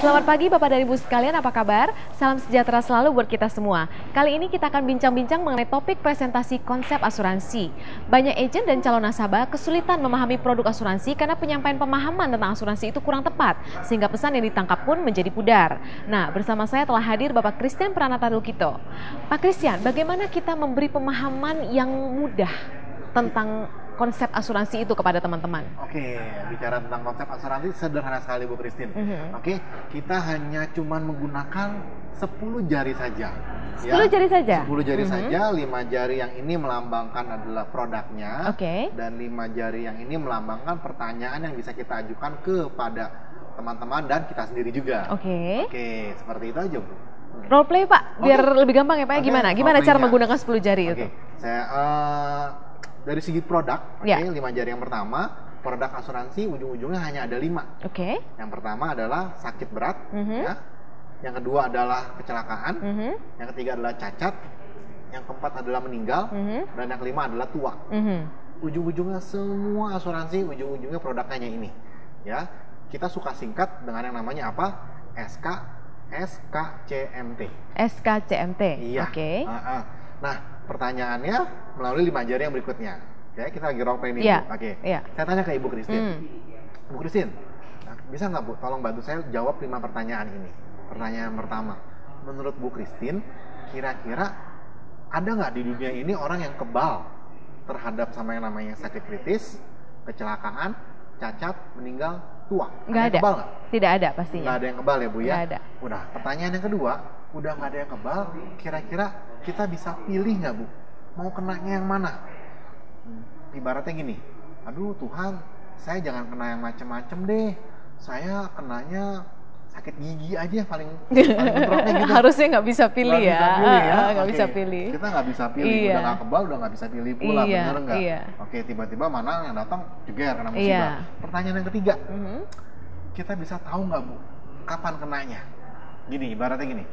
Selamat pagi Bapak dan Ibu sekalian, apa kabar? Salam sejahtera selalu buat kita semua. Kali ini kita akan bincang-bincang mengenai topik presentasi konsep asuransi. Banyak ejen dan calon nasabah kesulitan memahami produk asuransi karena penyampaian pemahaman tentang asuransi itu kurang tepat, sehingga pesan yang ditangkap pun menjadi pudar. Nah, bersama saya telah hadir Bapak Christian Pranata Dulkito. Pak Christian, bagaimana kita memberi pemahaman yang mudah tentang konsep asuransi itu kepada teman-teman? Oke, bicara tentang konsep asuransi sederhana sekali Bu Christine. Oke, kita hanya cuman menggunakan 10 jari saja. 10 jari saja? 10 jari saja, 5 jari yang ini melambangkan adalah produknya. Dan 5 jari yang ini melambangkan pertanyaan yang bisa kita ajukan kepada teman-teman dan kita sendiri juga. Oke, seperti itu aja Bu. Role play Pak, biar lebih gampang ya Pak. Gimana cara menggunakan 10 jari itu? Saya dari segi produk, 5 jari yang pertama, produk asuransi ujung-ujungnya hanya ada 5. Yang pertama adalah sakit berat, ya. Yang kedua adalah kecelakaan, yang ketiga adalah cacat, yang keempat adalah meninggal, dan yang kelima adalah tua. Ujung-ujungnya semua asuransi, ujung-ujungnya produknya ini, ya. Kita suka singkat dengan yang namanya apa? SKCMT. SKCMT. Iya. Nah, pertanyaannya melalui 5 jari yang berikutnya. Oke, kita lagi role play nih, Bu. Saya tanya ke Ibu Christine. Bu Christine, bisa nggak Bu, tolong bantu saya jawab 5 pertanyaan ini. Pertanyaan pertama, menurut Bu Christine, kira-kira ada nggak di dunia ini orang yang kebal terhadap sama yang namanya sakit kritis, kecelakaan, cacat, meninggal, tua? Nggak ada. Kebal nggak? Tidak ada pastinya. Nggak ada yang kebal ya Bu ya? Nggak ada. Udah, pertanyaan yang kedua, udah nggak ada yang kebal, kira-kira kita bisa pilih nggak Bu, mau kenanya yang mana? Ibaratnya gini, aduh Tuhan, saya jangan kena yang macem-macem deh, saya kenanya sakit gigi aja paling bentroknya gitu. Harusnya nggak bisa pilih nggak bisa pilih. Kita nggak bisa pilih, udah nggak kebal, udah nggak bisa pilih pula, bener nggak? Oke, tiba-tiba mana yang datang jeger kena musibah. Pertanyaan yang ketiga, kita bisa tahu nggak Bu, kapan kenanya? Gini, ibaratnya gini,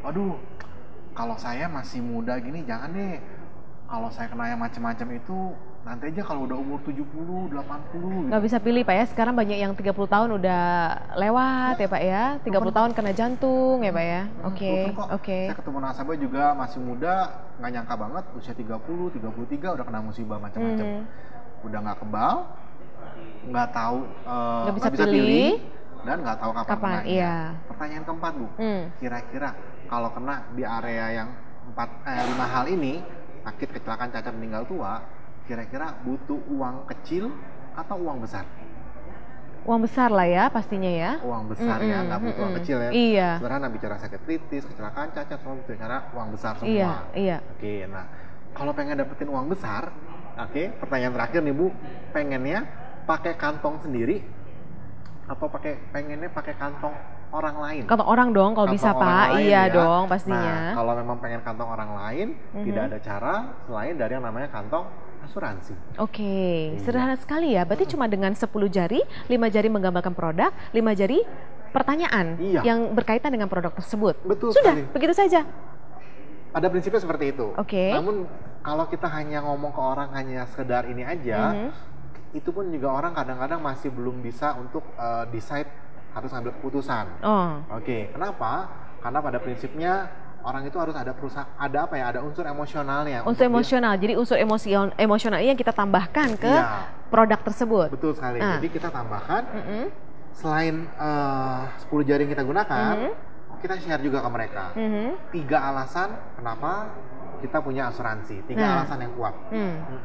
aduh, kalau saya masih muda gini jangan deh. Kalau saya kena yang macam-macam itu nanti aja kalau udah umur 70, 80 gitu. Nggak bisa pilih Pak ya, sekarang banyak yang 30 tahun udah lewat ya Pak ya. 30 tahun kena jantung ya Pak ya. Oke. Saya ketemu nasabah juga masih muda, nggak nyangka banget usia 30, 33 udah kena musibah macam-macam. Udah nggak kebal, nggak tahu, nggak bisa pilih dan nggak tahu kapan kenanya. Pertanyaan keempat Bu, kira-kira kalau kena di area yang 5 hal ini, sakit, kecelakaan, cacat, meninggal, tua, kira-kira butuh uang kecil atau uang besar? Uang besar lah ya pastinya ya. Uang besar ya, nggak butuh uang kecil ya. Iya. Sederhana bicara sakit kritis, kecelakaan, cacat, semua bicara uang besar semua. Iya. Oke, nah kalau pengen dapetin uang besar, pertanyaan terakhir nih Bu, pengennya pakai kantong sendiri atau pengennya pakai kantong orang lain? Kantong orang dong kalau bisa Pak. Iya dong pastinya. Nah, kalau memang pengen kantong orang lain, tidak ada cara selain dari yang namanya kantong asuransi. Sederhana sekali ya. Berarti cuma dengan 10 jari, 5 jari menggambarkan produk, 5 jari pertanyaan yang berkaitan dengan produk tersebut. Betul Sudah, sekali. begitu saja. Pada prinsipnya seperti itu. Namun kalau kita hanya ngomong ke orang hanya sekedar ini aja, itu pun juga orang kadang-kadang masih belum bisa untuk decide harus ngambil keputusan. Kenapa? Karena pada prinsipnya orang itu harus ada ada unsur emosionalnya. Unsur emosional. Jadi unsur emosional yang kita tambahkan ke produk tersebut. Betul sekali. Jadi kita tambahkan selain 10 jari yang kita gunakan, kita share juga ke mereka. 3 alasan kenapa kita punya asuransi. 3 alasan yang kuat.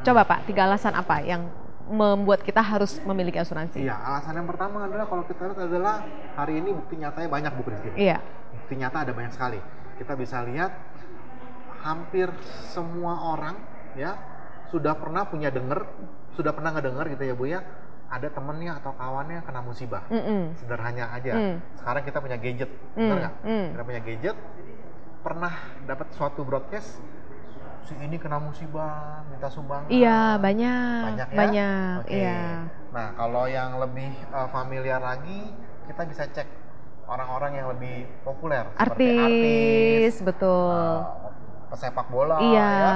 Coba Pak, 3 alasan apa yang membuat kita harus memiliki asuransi? Alasan yang pertama adalah kalau kita lihat adalah hari ini bukti nyatanya banyak Bu Christine. Bukti nyata ada banyak sekali. Kita bisa lihat hampir semua orang ya sudah pernah ngedenger gitu ya Bu ya, ada temennya atau kawannya kena musibah. Sederhana aja. Sekarang kita punya gadget, benar nggak? Kita punya gadget, pernah dapat suatu broadcast, si ini kena musibah, minta sumbangan. Iya, banyak ya? Nah, kalau yang lebih familiar lagi, kita bisa cek orang-orang yang lebih populer seperti artis, betul. pesepak bola, iya. ya.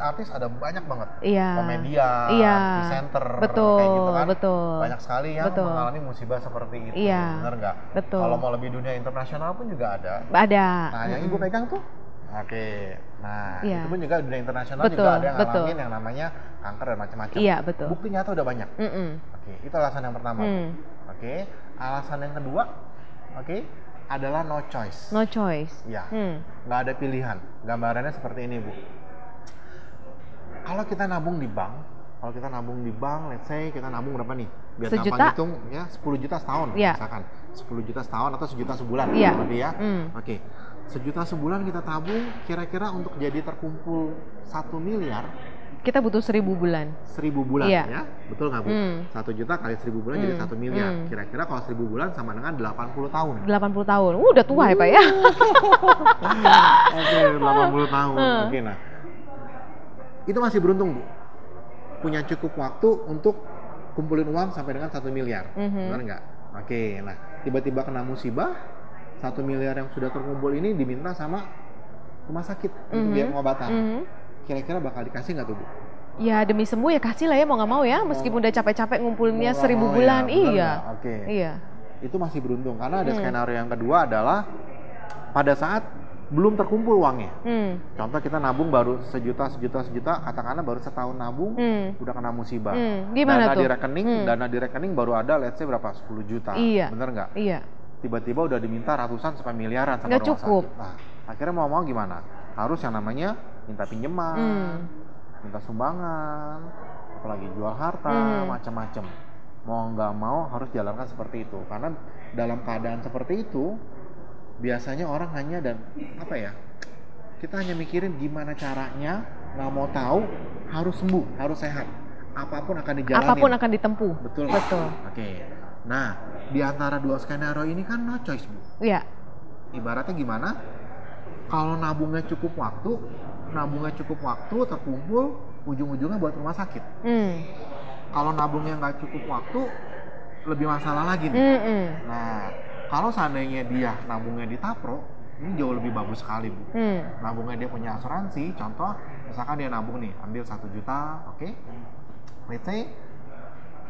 Artis ada banyak banget. Iya. Komedian, iya. presenter, betul, kayak gitu kan. Betul. Banyak sekali yang betul. mengalami musibah seperti itu. Iya. Bener nggak? Betul. Kalau mau lebih dunia internasional pun juga ada. Ada. Nah, yang ibu pegang tuh. Oke. Nah, iya. itu pun juga dunia internasional betul, juga ada yang ngalamin yang namanya kanker dan macam-macam. Iya, betul. Bukti nyata udah banyak. Oke, itu alasan yang pertama. Oke, alasan yang kedua, adalah no choice. No choice. Ya, nggak ada pilihan. Gambarannya seperti ini, Bu. Kalau kita nabung di bank, let's say kita nabung berapa nih? Biar gampang hitung, ya 10 juta setahun, misalkan. 10 juta setahun atau 1 juta sebulan, lebih ya. Oke, 1 juta sebulan kita tabung, kira-kira untuk jadi terkumpul 1 miliar, kita butuh 1.000 bulan. 1.000 bulan, ya? Betul nggak, Bu? 1 juta kali 1.000 bulan jadi 1 miliar. Kira-kira kalau 1.000 bulan sama dengan 80 tahun. 80 tahun, udah tua ya Pak ya? Oke, 80 tahun. Oke, nah. Itu masih beruntung, Bu. Punya cukup waktu untuk kumpulin uang sampai dengan 1 miliar. Benar nggak? Oke, nah. Tiba-tiba kena musibah, 1 miliar yang sudah terkumpul ini diminta sama rumah sakit untuk biaya pengobatan. Kira-kira bakal dikasih nggak tuh, Bu? Ya demi sembuh ya kasih lah ya, mau nggak mau ya, meskipun udah capek-capek ngumpulinnya 1.000 bulan. Ya, iya. Oke. Iya. Itu masih beruntung karena ada skenario yang kedua adalah pada saat belum terkumpul uangnya. Contoh kita nabung baru sejuta, katakanlah baru setahun nabung, udah kena musibah. Gimana tuh? Dana di rekening baru ada let's say berapa? 10 juta. Iya. Bener nggak? Iya. Tiba-tiba udah diminta ratusan sampai miliaran sama nggak rumah cukup. sakit. Nah, akhirnya mau gimana? Harus yang namanya minta pinjaman, minta sumbangan, apalagi jual harta, macam-macam. Mau nggak mau harus jalankan seperti itu. Karena dalam keadaan seperti itu, biasanya orang kita hanya mikirin gimana caranya, nggak mau tahu, harus sembuh, harus sehat. Apapun akan dijalanin. Apapun akan ditempuh. Betul. Oke. Nah, di antara dua skenario ini kan no choice, Bu. Iya. Ibaratnya gimana? Kalau nabungnya cukup waktu, terkumpul, ujung-ujungnya buat rumah sakit. Kalau nabungnya nggak cukup waktu, lebih masalah lagi nih. Nah, kalau seandainya dia nabungnya di Tapro, ini jauh lebih bagus sekali, Bu. Nabungnya dia punya asuransi, contoh, misalkan dia nabung nih, ambil 1 juta, oke? Let's say,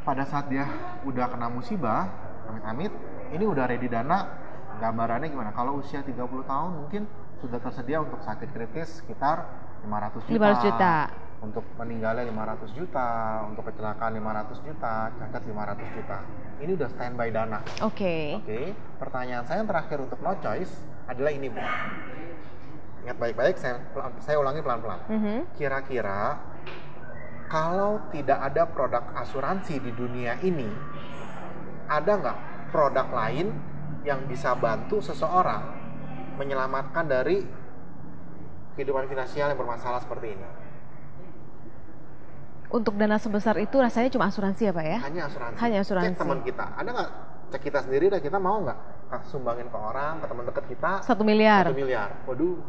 pada saat dia udah kena musibah, amit-amit, ini udah ready dana, gambarannya gimana? Kalau usia 30 tahun mungkin sudah tersedia untuk sakit kritis sekitar 500 juta. Untuk meninggalnya 500 juta, untuk kecelakaan 500 juta, cacat 500 juta. Ini udah standby dana. Oke. Pertanyaan saya yang terakhir untuk no choice adalah ini, Bu. Ingat baik-baik, saya ulangi pelan-pelan. Kira-kira kalau tidak ada produk asuransi di dunia ini, ada nggak produk lain yang bisa bantu seseorang menyelamatkan dari kehidupan finansial yang bermasalah seperti ini? Untuk dana sebesar itu rasanya cuma asuransi ya Pak ya? Hanya asuransi. Cek teman kita, ada nggak? Cek kita sendiri kita mau nggak sumbangin ke orang, ke teman dekat kita 1 miliar. 1 miliar. Waduh.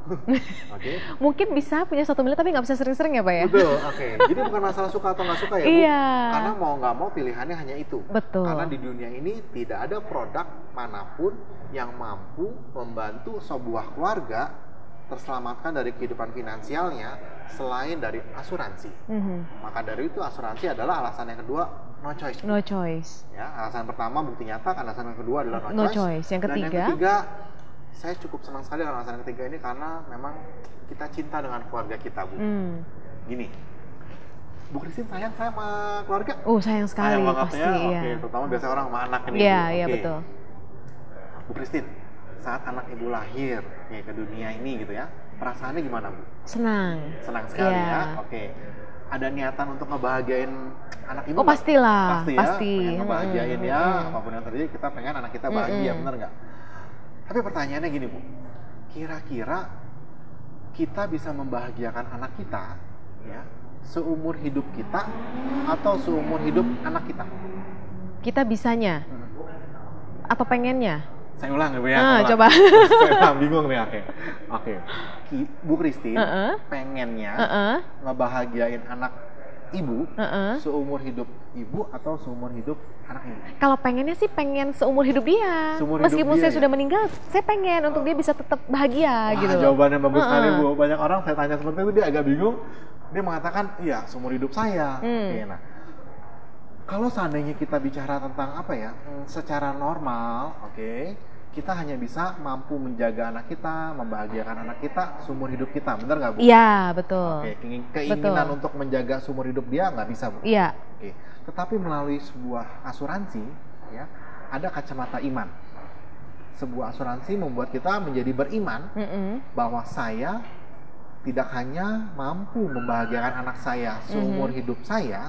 Mungkin bisa punya 1 miliar tapi nggak bisa sering-sering ya Pak ya? Betul, Jadi bukan masalah suka atau nggak suka ya, Bu? Iya. Karena mau nggak mau pilihannya hanya itu. Betul. Karena di dunia ini tidak ada produk manapun yang mampu membantu sebuah keluarga terselamatkan dari kehidupan finansialnya selain dari asuransi. Maka dari itu asuransi adalah alasan yang kedua, no choice. No choice. Ya, alasan pertama bukti nyata, alasan yang kedua adalah no choice. Yang ketiga? Dan yang ketiga, saya cukup senang sekali dengan alasan yang ketiga ini karena memang kita cinta dengan keluarga kita, Bu. Gini, Bu Christine sayang sama keluarga? Sayang sekali, sayang banget pasti. Ya. Iya. Terutama biasanya orang sama anak ini. Iya, betul. Bu Christine, saat anak ibu lahir ke dunia ini gitu ya, perasaannya gimana, Bu? Senang sekali ya. Ada niatan untuk ngebahagiain anak ibu? Pastilah. Pasti ya, pengen ngebahagiain ya, apapun yang terjadi kita pengen anak kita bahagia, bener nggak? Tapi pertanyaannya gini, Bu, kira-kira kita bisa membahagiakan anak kita ya seumur hidup kita atau seumur hidup anak kita? Kita bisanya atau pengennya? Saya ulang ya, Bu ya. Coba. Saya bingung nih, oke. Bu Christine pengennya ngebahagiain anak ibu, seumur hidup ibu atau seumur hidup anak ibu? Kalau pengennya sih pengen seumur hidup dia. Meskipun saya sudah meninggal, saya pengen untuk dia bisa tetap bahagia gitu. Jawabannya bagus sekali Bu. Banyak orang saya tanya seperti itu dia agak bingung. Dia mengatakan, iya seumur hidup saya. Oke, nah, kalau seandainya kita bicara tentang apa ya, secara normal, kita hanya bisa mampu menjaga anak kita, membahagiakan anak kita seumur hidup kita, benar nggak Bu? Iya, betul. Keinginan untuk menjaga seumur hidup dia nggak bisa Bu? Iya. Tetapi melalui sebuah asuransi, ya, ada kacamata iman. Sebuah asuransi membuat kita menjadi beriman bahwa saya tidak hanya mampu membahagiakan anak saya seumur hidup saya,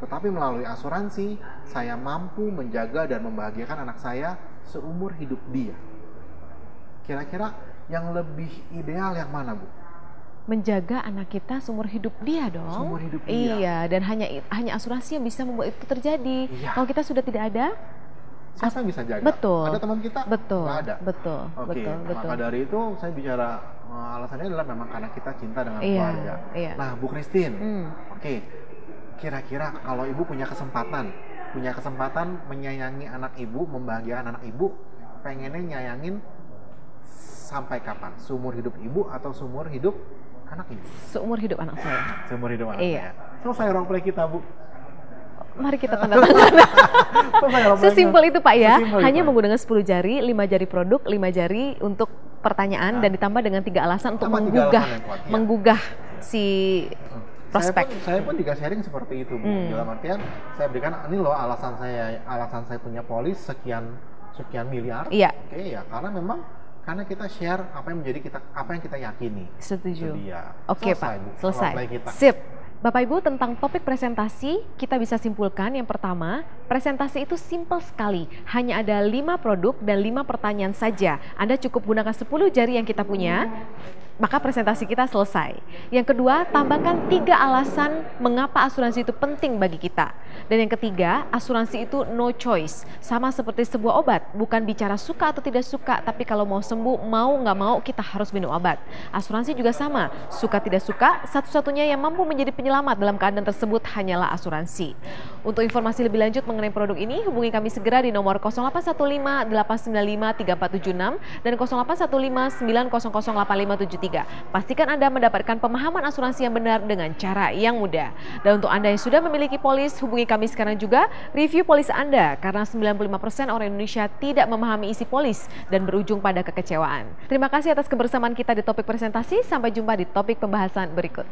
tetapi melalui asuransi saya mampu menjaga dan membahagiakan anak saya seumur hidup dia. Kira-kira yang lebih ideal yang mana Bu? Menjaga anak kita seumur hidup dia dong. Seumur hidup dia. Iya, dan hanya asuransi yang bisa membuat itu terjadi. Iya. Kalau kita sudah tidak ada, siapa yang bisa jaga? Betul. Ada teman kita? Betul. Nggak ada. Betul. Betul. Maka dari itu saya bicara alasannya adalah memang karena kita cinta dengan keluarga. Iya. Nah, Bu Christine, kira-kira kalau ibu punya kesempatan menyayangi anak ibu, membahagiakan anak ibu, pengennya nyayangin sampai kapan? Seumur hidup ibu atau seumur hidup anak ibu? Seumur hidup anak saya. Seumur hidup anak saya. Selesai role play kita Bu. Mari kita tanda tangan. Sesimpel itu Pak ya. Hanya menggunakan 10 jari, 5 jari produk, 5 jari untuk pertanyaan dan ditambah dengan 3 alasan untuk menggugah si prospek. Saya pun juga sharing seperti itu Bu. Dalam artian saya berikan ini loh alasan saya punya polis sekian miliar. Iya. Ya karena memang kita share apa yang kita yakini. Setuju. Oke Pak, selesai. Sip. Bapak Ibu, tentang topik presentasi kita bisa simpulkan yang pertama, presentasi itu simpel sekali. Hanya ada 5 produk dan 5 pertanyaan saja. Anda cukup gunakan 10 jari yang kita punya, maka presentasi kita selesai. Yang kedua, tambahkan 3 alasan mengapa asuransi itu penting bagi kita. Dan yang ketiga, asuransi itu no choice. Sama seperti sebuah obat, bukan bicara suka atau tidak suka, tapi kalau mau sembuh, mau nggak mau kita harus minum obat. Asuransi juga sama, suka tidak suka, satu-satunya yang mampu menjadi penyelamat dalam keadaan tersebut hanyalah asuransi. Untuk informasi lebih lanjut mengenai produk ini, hubungi kami segera di nomor 0815 895 3476 dan 0815 900 8573. Pastikan Anda mendapatkan pemahaman asuransi yang benar dengan cara yang mudah. Dan untuk Anda yang sudah memiliki polis, hubungi kami sekarang juga, review polis Anda karena 95% orang Indonesia tidak memahami isi polis dan berujung pada kekecewaan. Terima kasih atas kebersamaan kita di topik presentasi. Sampai jumpa di topik pembahasan berikut.